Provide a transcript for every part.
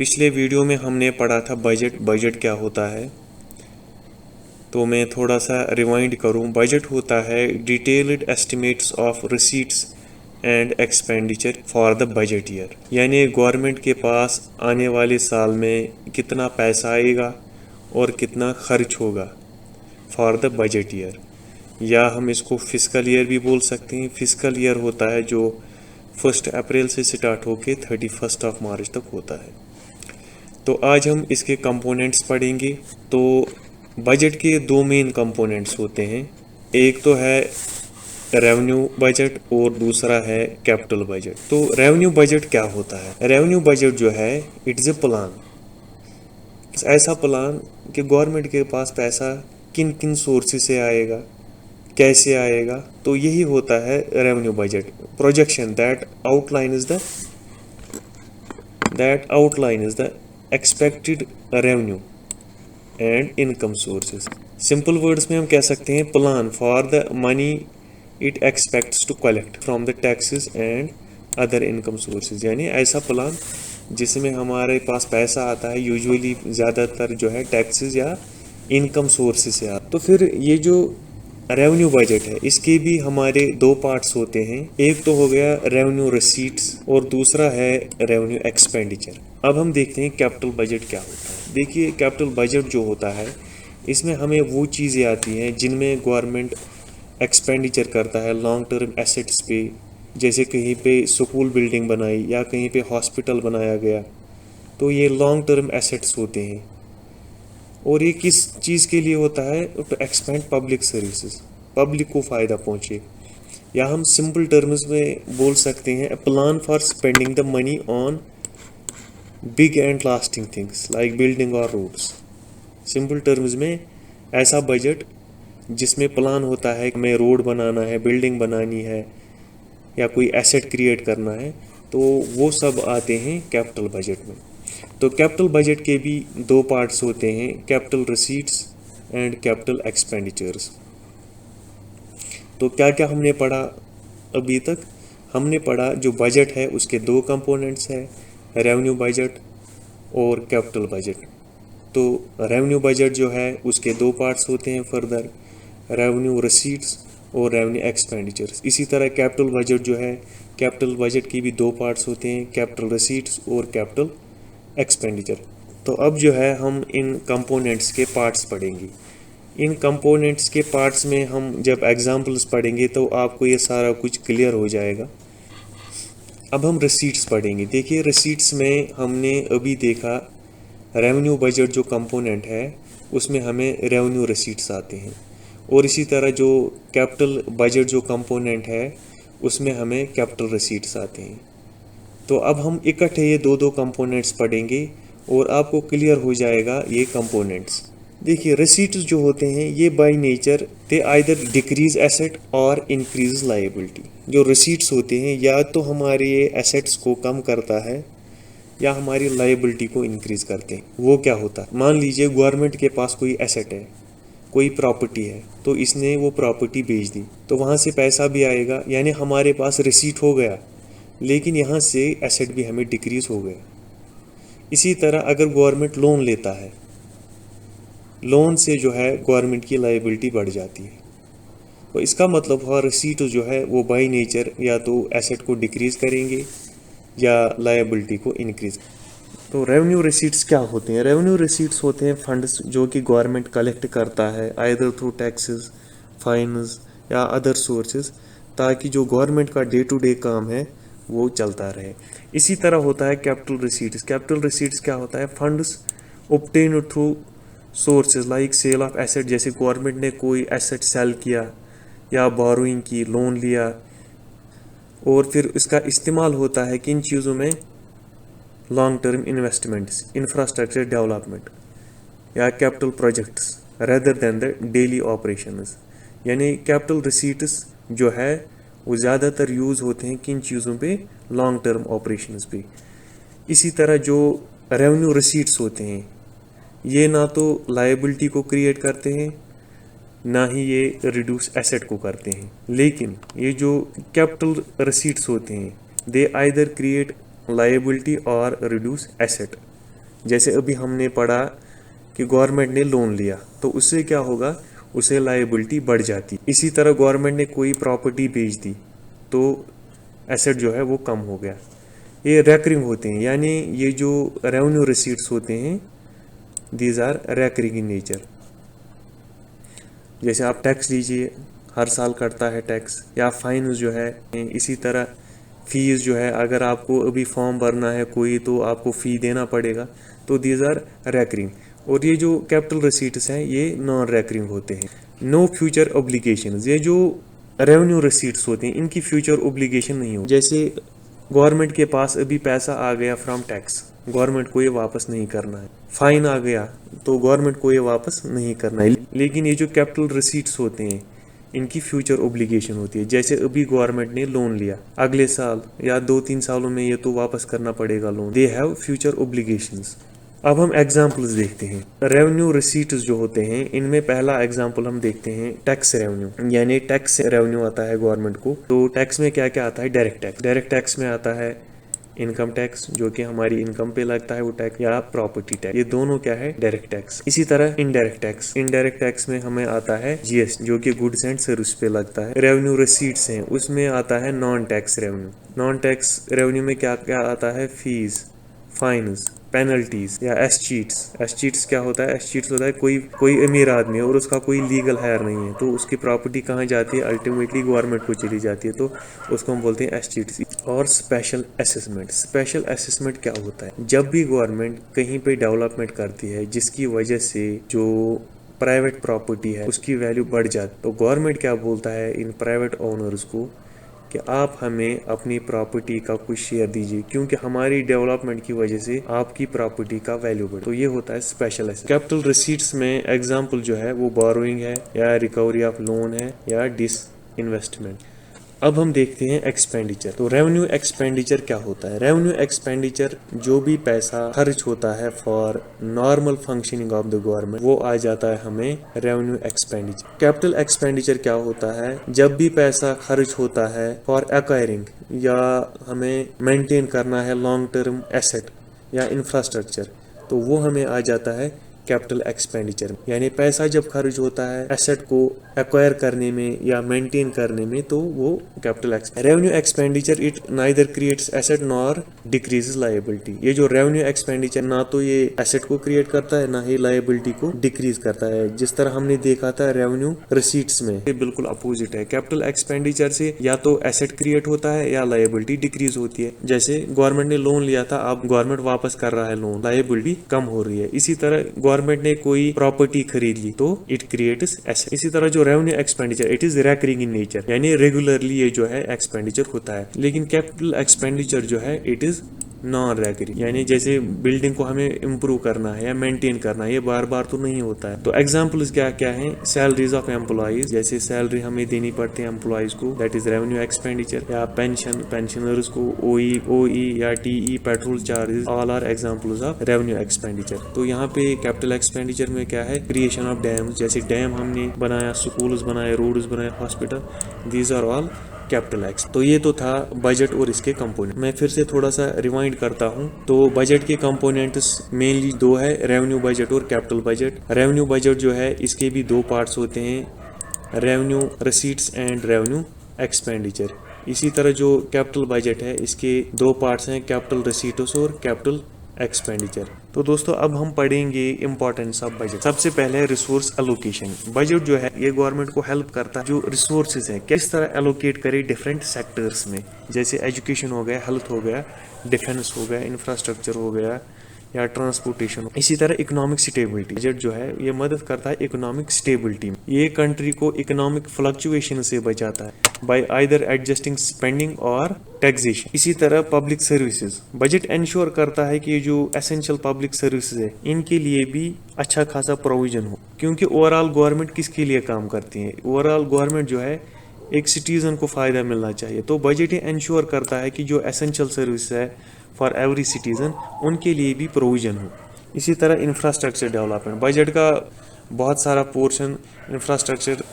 पिछले वीडियो में हमने पढ़ा था बजट क्या होता है। तो मैं थोड़ा सा रिवाइंड करूं। बजट होता है detailed estimates of receipts and expenditure for the budget year, यानी गवर्नमेंट के पास आने वाले साल में कितना पैसा आएगा और कितना खर्च होगा फॉर द बजट ईयर, या हम इसको फिस्कल ईयर भी बोल सकते हैं। फिस्कल ईयर होता है जो 1 अप्रैल से स्टार्ट होके 31 मार्च तक होता है। तो आज हम इसके कंपोनेंट्स पढ़ेंगे। तो बजट के दो मेन कंपोनेंट्स होते हैं, एक तो है रेवेन्यू बजट और दूसरा है कैपिटल बजट। तो रेवेन्यू बजट क्या होता है? रेवेन्यू बजट जो है इट इज़ ए प्लान, ऐसा प्लान कि गवर्नमेंट के पास पैसा किन किन सोर्सेज से आएगा, कैसे आएगा। तो यही होता है revenue budget. Projection that outline is the expected revenue and income sources. Simple words में हम कह सकते हैं plan for the money it expects to collect from the taxes and other income sources, यानी ऐसा प्लान जिसमें हमारे पास पैसा आता है, यूजुअली ज़्यादातर जो है टैक्सेस या इनकम सोर्सेज से आता। तो फिर ये जो रेवेन्यू बजट है इसके भी हमारे दो पार्ट्स होते हैं, एक तो हो गया रेवेन्यू रिसीट्स और दूसरा है रेवेन्यू एक्सपेंडिचर। अब हम देखते हैं कैपिटल बजट क्या होता है। देखिए कैपिटल बजट जो होता है इसमें हमें वो चीज़ें आती हैं जिनमें गवर्नमेंट एक्सपेंडिचर करता है लॉन्ग टर्म एसेट्स पे, जैसे कहीं पे स्कूल बिल्डिंग बनाई या कहीं पे हॉस्पिटल बनाया गया, तो ये लॉन्ग टर्म एसेट्स होते हैं। और ये किस चीज़ के लिए होता है? To expend public services, public को फ़ायदा पहुँचे, या हम सिंपल टर्म्स में बोल सकते हैं plan for spending the money on big and lasting things like building और रोड्स। सिंपल टर्म्स में ऐसा बजट जिसमें प्लान होता है कि हमें रोड बनाना है, बिल्डिंग बनानी है या कोई एसेट क्रिएट करना है, तो वो सब आते हैं कैपिटल बजट में। तो कैपिटल बजट के भी दो पार्ट्स होते हैं, capital receipts and capital expenditures. तो क्या क्या हमने पढ़ा अभी तक? हमने पढ़ा जो बजट है उसके दो कंपोनेंट्स हैं, रेवेन्यू बजट और कैपिटल बजट। तो रेवेन्यू बजट जो है उसके दो पार्ट्स होते हैं फर्दर, रेवेन्यू रिसीट्स और रेवेन्यू एक्सपेंडिचर्स। इसी तरह कैपिटल बजट जो है, कैपिटल बजट की भी दो पार्ट्स होते हैं, कैपिटल रिसीट्स और कैपिटल एक्सपेंडिचर। तो अब जो है हम इन कंपोनेंट्स के पार्ट्स पढ़ेंगे। इन कंपोनेंट्स के पार्ट्स में हम जब एग्जांपल्स पढ़ेंगे तो आपको ये सारा कुछ क्लियर हो जाएगा। अब हम रिसीट्स पढ़ेंगे। देखिए रिसीट्स में हमने अभी देखा रेवेन्यू बजट जो कंपोनेंट है उसमें हमें रेवेन्यू रिसीट्स आते हैं, और इसी तरह जो कैपिटल बजट जो कंपोनेंट है उसमें हमें कैपिटल रिसीट्स आते हैं। तो अब हम इकट्ठे ये दो दो कंपोनेंट्स पढ़ेंगे और आपको क्लियर हो जाएगा ये कंपोनेंट्स। देखिए रिसीट्स जो होते हैं ये by nature they either decrease asset और इंक्रीज लायबिलिटी। जो रिसीट्स होते हैं या तो हमारे ये एसेट्स को कम करता है या हमारी लायबिलिटी को इंक्रीज करते हैं। वो क्या होता है? मान लीजिए गवर्नमेंट के पास कोई एसेट है, कोई प्रॉपर्टी है, तो इसने वो प्रॉपर्टी बेच दी, तो वहाँ से पैसा भी आएगा, यानी हमारे पास रिसीट हो गया, लेकिन यहाँ से एसेट भी हमें डिक्रीज हो गया। इसी तरह अगर गवर्नमेंट लोन लेता है, लोन से जो है गवर्नमेंट की लायबिलिटी बढ़ जाती है। तो इसका मतलब हुआ रिसीट जो है वो बाय नेचर या तो एसेट को डिक्रीज करेंगे या लायबिलिटी को इंक्रीज। तो रेवेन्यू रिसीट्स क्या होते हैं? रेवेन्यू रिसीट्स होते हैं फंड्स जो कि गवर्नमेंट कलेक्ट करता है आइदर थ्रू टैक्सेस, फाइन्स या अदर सोर्सेज, ताकि जो गवर्नमेंट का डे टू डे काम है वो चलता रहे। इसी तरह होता है कैपिटल रिसीट्स। कैपिटल रिसीट्स क्या होता है? Funds obtained through sources like sale of asset, जैसे गवर्नमेंट ने कोई एसेट सेल किया या बोरोइंग की, लोन लिया, और फिर इसका इस्तेमाल होता है किन चीज़ों में? Long term investments, infrastructure development या capital projects rather than the daily operations. यानी कैपिटल रिसीट्स जो है वो ज़्यादातर यूज़ होते हैं किन चीज़ों पे? लॉन्ग टर्म ऑपरेशंस पे। इसी तरह जो रेवेन्यू रिसीट्स होते हैं ये ना तो लायबिलिटी को क्रिएट करते हैं ना ही ये रिड्यूस एसेट को करते हैं, लेकिन ये जो कैपिटल रिसीट्स होते हैं दे आइदर क्रिएट लायबिलिटी और रिड्यूस एसेट। जैसे अभी हमने पढ़ा कि गवर्नमेंट ने लोन लिया तो उससे क्या होगा, उसे लायबिलिटी बढ़ जाती। इसी तरह गवर्नमेंट ने कोई प्रॉपर्टी बेच दी तो एसेट जो है वो कम हो गया। ये रैकरिंग होते हैं, यानी ये जो रेवेन्यू रिसीट्स होते हैं these are recurring in nature. जैसे आप टैक्स लीजिए, हर साल कटता है टैक्स, या फाइन जो है, इसी तरह फीस जो है, अगर आपको अभी फॉर्म भरना है कोई तो आपको फ़ी देना पड़ेगा, तो दीज आर रैकरिंग। और ये जो कैपिटल रिसीट्स हैं ये नॉन रैकरिंग होते हैं। नो फ्यूचर ऑब्लिगेशंस, ये जो रेवेन्यू रिसीट्स होते हैं इनकी फ्यूचर ऑब्लिगेशन नहीं हो। जैसे गवर्नमेंट के पास अभी पैसा आ गया फ्रॉम टैक्स, गवर्नमेंट को ये वापस नहीं करना है। फाइन आ गया तो गवर्नमेंट को ये वापस नहीं करना है। लेकिन ये जो कैपिटल रिसीट्स होते हैं इनकी फ्यूचर ऑब्लिगेशन होती है। जैसे अभी गवर्नमेंट ने लोन लिया, अगले साल या 2-3 सालों में ये तो वापस करना पड़ेगा loan, they have future obligations. अब हम एग्जाम्पल्स देखते हैं। रेवेन्यू रिसीट्स जो होते हैं इनमें पहला एग्जाम्पल हम देखते हैं टैक्स रेवेन्यू, यानी टैक्स रेवेन्यू आता है गवर्नमेंट को। तो टैक्स में क्या क्या आता है, डायरेक्ट टैक्स। डायरेक्ट टैक्स में आता है इनकम टैक्स जो कि हमारी इनकम पे लगता है वो टैक्स, या प्रॉपर्टी टैक्स, ये दोनों क्या है, डायरेक्ट टैक्स। इसी तरह इनडायरेक्ट टैक्स, इनडायरेक्ट टैक्स में हमें आता है जीएसटी जो कि गुड्स एंड सर्विस पे लगता है। रेवेन्यू रिसीट्स हैं उसमें आता है non tax revenue. Non tax revenue में क्या क्या आता है, फीस, फाइन्स, पेनल्टीज या एसचीट्स। एसचीट्स क्या होता है, एसचीट्स होता है कोई अमीर आदमी है और उसका कोई लीगल हायर नहीं है तो उसकी प्रॉपर्टी कहाँ जाती है, अल्टीमेटली गवर्नमेंट को चली जाती है, तो उसको हम बोलते हैं एसचीट्स। और स्पेशल असेसमेंट। स्पेशल असेसमेंट क्या होता है, जब भी गवर्नमेंट कहीं पे डेवलपमेंट करती है जिसकी वजह से जो प्राइवेट प्रॉपर्टी है उसकी वैल्यू बढ़ जाती, तो गवर्नमेंट क्या बोलता है इन प्राइवेट ओनर्स को कि आप हमें अपनी प्रॉपर्टी का कुछ शेयर दीजिए क्योंकि हमारी डेवलपमेंट की वजह से आपकी प्रॉपर्टी का वैल्यू बढ़े। तो ये होता है स्पेशल एसेट। कैपिटल रिसीट्स में एग्जांपल जो है वो बोरोइंग है या रिकवरी ऑफ लोन है या डिस इन्वेस्टमेंट। अब हम देखते हैं एक्सपेंडिचर। तो रेवेन्यू एक्सपेंडिचर क्या होता है, रेवेन्यू एक्सपेंडिचर जो भी पैसा खर्च होता है for normal functioning of the government वो आ जाता है हमें रेवेन्यू एक्सपेंडिचर। कैपिटल एक्सपेंडिचर क्या होता है, जब भी पैसा खर्च होता है फॉर एक्वायरिंग या हमें मेंटेन करना है लॉन्ग टर्म एसेट या इंफ्रास्ट्रक्चर, तो वो हमें आ जाता है कैपिटल एक्सपेंडिचर। यानी पैसा जब खर्च होता है एसेट को एक्वायर करने में या मेंटेन करने में तो वो capital expenditure. Revenue expenditure it neither creates asset nor decreases liability. ये जो रेवेन्यू एक्सपेंडिचर ना तो ये एसेट को क्रिएट करता है ना ही लायबिलिटी को डिक्रीज करता है, जिस तरह हमने देखा था रेवेन्यू रिसीट्स में। ये बिल्कुल अपोजिट है, कैपिटल एक्सपेंडिचर से या तो एसेट क्रिएट होता है या लायबिलिटी डिक्रीज होती है। जैसे गवर्नमेंट ने लोन लिया था, अब गवर्नमेंट वापस कर रहा है लोन, लायबिलिटी कम हो रही है। इसी तरह गवर्नमेंट ने कोई प्रॉपर्टी खरीद ली तो इट क्रिएट्स एसेट। इसी तरह जो revenue expenditure it is recurring in nature, यानी रेगुलरली ये जो है एक्सपेंडिचर होता है। लेकिन कैपिटल एक्सपेंडिचर जो है इट इज नॉन रैकरिंग, यानी जैसे बिल्डिंग को हमें इम्प्रूव करना है या मेंटेन करना है, ये बार बार तो नहीं होता है। तो एग्जांपल्स क्या क्या हैं, सैलरीज ऑफ एम्प्लॉइज, जैसे सैलरी हमें देनी पड़ती है एम्प्लॉइज को, दैट इज रेवेन्यू एक्सपेंडिचर। या पेंशनर्स को ओई या टीई, petrol charges, all are examples of revenue expenditure. तो यहाँ पे कैपिटल एक्सपेंडिचर में क्या है, क्रिएशन ऑफ डैम्स, जैसे डैम हमने बनाया, स्कूल्स बनाए, रोड्स बनाए, hospital, these are all capital ex. तो ये तो था बजट और इसके कंपोनेंट। मैं फिर से थोड़ा सा रिवाइंड करता हूँ। तो बजट के कंपोनेंट्स मेनली दो है, रेवेन्यू बजट और कैपिटल बजट। रेवेन्यू बजट जो है इसके भी दो पार्ट्स होते हैं, revenue receipts and revenue expenditure. इसी तरह जो कैपिटल बजट है इसके दो पार्ट्स हैं, कैपिटल रिसीट्स और कैपिटल एक्सपेंडिचर। तो दोस्तों अब हम पढ़ेंगे इंपॉर्टेंस ऑफ बजट। सबसे पहले रिसोर्स एलोकेशन। बजट जो है ये गवर्नमेंट को हेल्प करता है जो रिसोर्सेज है किस तरह एलोकेट करे डिफरेंट सेक्टर्स में, जैसे एजुकेशन हो गया, हेल्थ हो गया, डिफेंस हो गया, इंफ्रास्ट्रक्चर हो गया या ट्रांसपोर्टेशन। इसी तरह इकोनॉमिक स्टेबिलिटी, बजट जो है ये मदद करता है इकोनॉमिक स्टेबिलिटी में। ये कंट्री को इकोनॉमिक फ्लक्चुएशन से बचाता है बाय आइदर एडजस्टिंग स्पेंडिंग और टैक्सेशन। इसी तरह पब्लिक सर्विसेज, बजट इंश्योर करता है कि ये जो एसेंशियल पब्लिक सर्विसेज है इनके लिए भी अच्छा खासा प्रोविजन हो, क्योंकि ओवरऑल गवर्नमेंट किसके लिए काम करती है, ओवरऑल गवर्नमेंट जो है एक सिटीजन को फायदा मिलना चाहिए। तो बजट इंश्योर करता है कि जो एसेंशियल सर्विस है फॉर एवरी सिटीजन उनके लिए भी प्रोविजन हो। इसी तरह इंफ्रास्ट्रक्चर डेवलपमेंट, बजट का बहुत सारा पोर्शन इंफ्रास्ट्रक्चर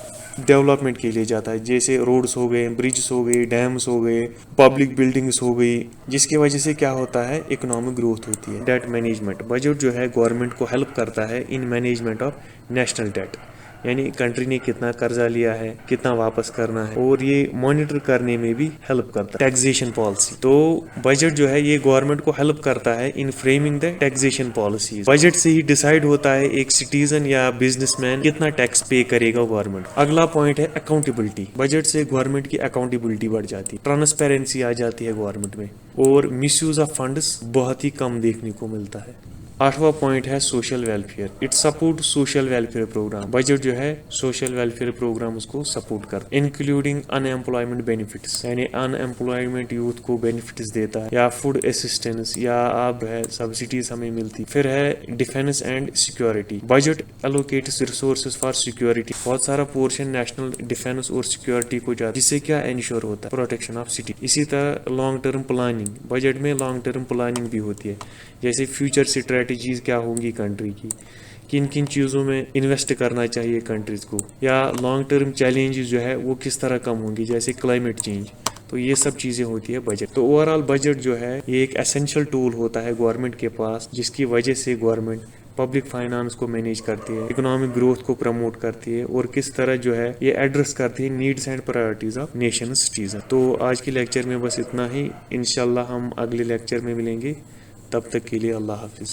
डेवलपमेंट के लिए जाता है, जैसे रोड्स हो गए, ब्रिड्ज हो गए, डैम्स हो गए, पब्लिक बिल्डिंग्स हो गई, जिसकी वजह से क्या होता है, इकोनॉमिक ग्रोथ होती है। डेट मैनेजमेंट, बजट जो है गवर्नमेंट को हेल्प करता है in management of national debt, यानी कंट्री ने कितना कर्जा लिया है, कितना वापस करना है, और ये मॉनिटर करने में भी हेल्प करता है। टैक्सेशन पॉलिसी, तो बजट जो है ये गवर्नमेंट को हेल्प करता है in framing the taxation policies. Budget से ही डिसाइड होता है एक सिटीजन या बिजनेसमैन कितना टैक्स पे करेगा गवर्नमेंट। अगला पॉइंट है अकाउंटेबिलिटी। बजट से गवर्नमेंट की अकाउंटेबिलिटी बढ़ जाती है, ट्रांसपेरेंसी आ जाती है गवर्नमेंट में, और मिसयूज ऑफ फंड्स बहुत ही कम देखने को मिलता है। 8वां पॉइंट है social welfare. It support social welfare program. Budget जो है सोशल वेलफेयर प्रोग्राम उसको सपोर्ट करता है, इंक्लूडिंग अनएम्प्लॉयमेंट बेनिफिट्स, यानी अनएम्प्लॉयमेंट यूथ को बेनिफिट्स देता है, या फूड असिस्टेंस, या आप है सब्सिडीज हमें मिलती। फिर है defence and security. Budget allocates resources for security. बहुत सारा पोर्शन नेशनल डिफेंस और सिक्योरिटी को जाता है, जिससे क्या इंश्योर होता है, प्रोटेक्शन ऑफ सिटी। इसी तरह लॉन्ग टर्म प्लानिंग, बजट में लॉन्ग टर्म प्लानिंग भी होती है, जैसे फ्यूचर स्ट्रेटजीज क्या होंगी कंट्री की, किन किन चीज़ों में इन्वेस्ट करना चाहिए कंट्रीज को, या लॉन्ग टर्म चैलेंजेस जो है वो किस तरह कम होंगी, जैसे क्लाइमेट चेंज। तो ये सब चीज़ें होती है बजट। तो ओवरऑल बजट जो है ये एक एसेंशियल टूल होता है गवर्नमेंट के पास, जिसकी वजह से गवर्नमेंट पब्लिक फाइनेंस को मैनेज करती है, इकोनॉमिक ग्रोथ को प्रमोट करती है, और किस तरह जो है ये एड्रेस करती है needs and priorities of nation citizen. तो आज के लेक्चर में बस इतना ही। इंशाल्लाह हम अगले लेक्चर में मिलेंगे, तब तक के लिए अल्लाह हाफिज।